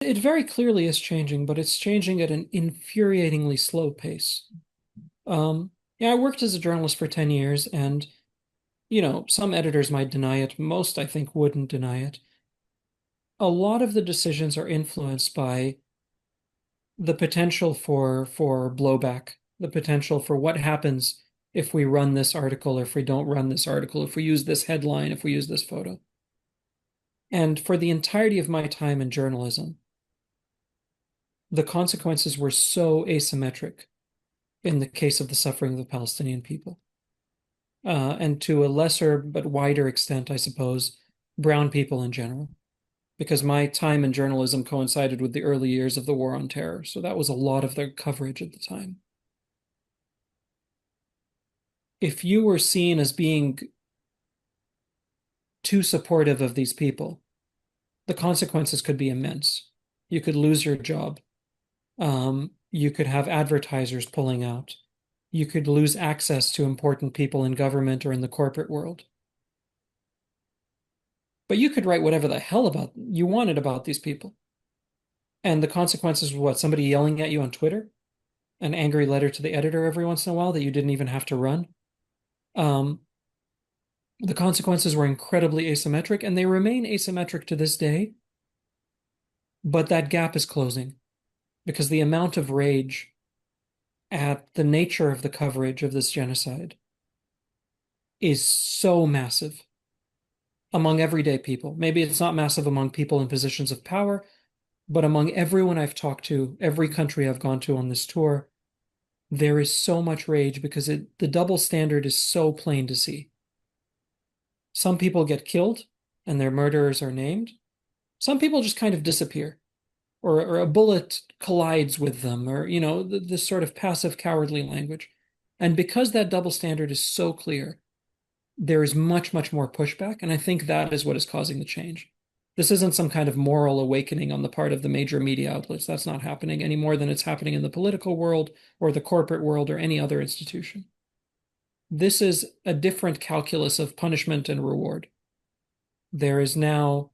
It very clearly is changing, but it's changing at an infuriatingly slow pace. Yeah, I worked as a journalist for 10 years, and some editors might deny it. Most, I think, wouldn't deny it. A lot of the decisions are influenced by the potential for blowback, the potential for what happens if we run this article, or if we don't run this article, if we use this headline, if we use this photo. And for the entirety of my time in journalism, the consequences were so asymmetric in the case of the suffering of the Palestinian people. And to a lesser but wider extent, I suppose, brown people in general, because my time in journalism coincided with the early years of the War on Terror. So that was a lot of their coverage at the time. If you were seen as being too supportive of these people, the consequences could be immense. You could lose your job. You could have advertisers pulling out. You could lose access to important people in government or in the corporate world. But you could write whatever the hell about you wanted about these people. And the consequences were what? Somebody yelling at you on Twitter? An angry letter to the editor every once in a while that you didn't even have to run? Um, the consequences were incredibly asymmetric, and they remain asymmetric to this day. But that gap is closing because the amount of rage at the nature of the coverage of this genocide is so massive among everyday people. Maybe it's not massive among people in positions of power, but among everyone I've talked to, every country I've gone to on this tour, there is so much rage because the double standard is so plain to see. Some people get killed and their murderers are named. Some people just kind of disappear, or a bullet collides with them, or, this sort of passive cowardly language. And because that double standard is so clear, there is much, much more pushback. And I think that is what is causing the change. This isn't some kind of moral awakening on the part of the major media outlets. That's not happening any more than it's happening in the political world or the corporate world or any other institution. This is a different calculus of punishment and reward. There is now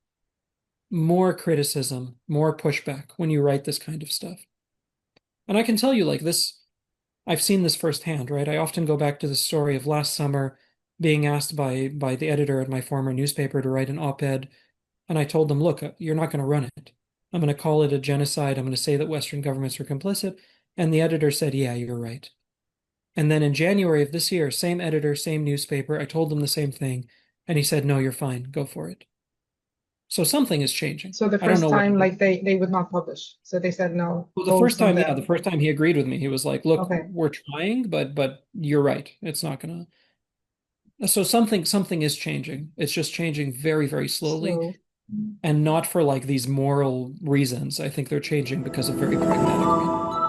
more criticism, more pushback when you write this kind of stuff. And I can tell you, like this, I've seen this firsthand, right? I often go back to the story of last summer being asked by the editor at my former newspaper to write an op-ed. And I told them, look, you're not going to run it. I'm going to call it a genocide. I'm going to say that Western governments are complicit. And the editor said, yeah, you're right. And then in January of this year, same editor, same newspaper, I told him the same thing. And he said, no, you're fine. Go for it. So something is changing. So the I don't first know what time, it is. like they would not publish. So they said no, Well, the hold first from time, yeah, the the. first time he agreed with me, he was like, look, Okay. we're trying, but you're right. It's not gonna. So something is changing. It's just changing very, very slowly, So and not for like these moral reasons. I think they're changing because of very pragmatic reasons.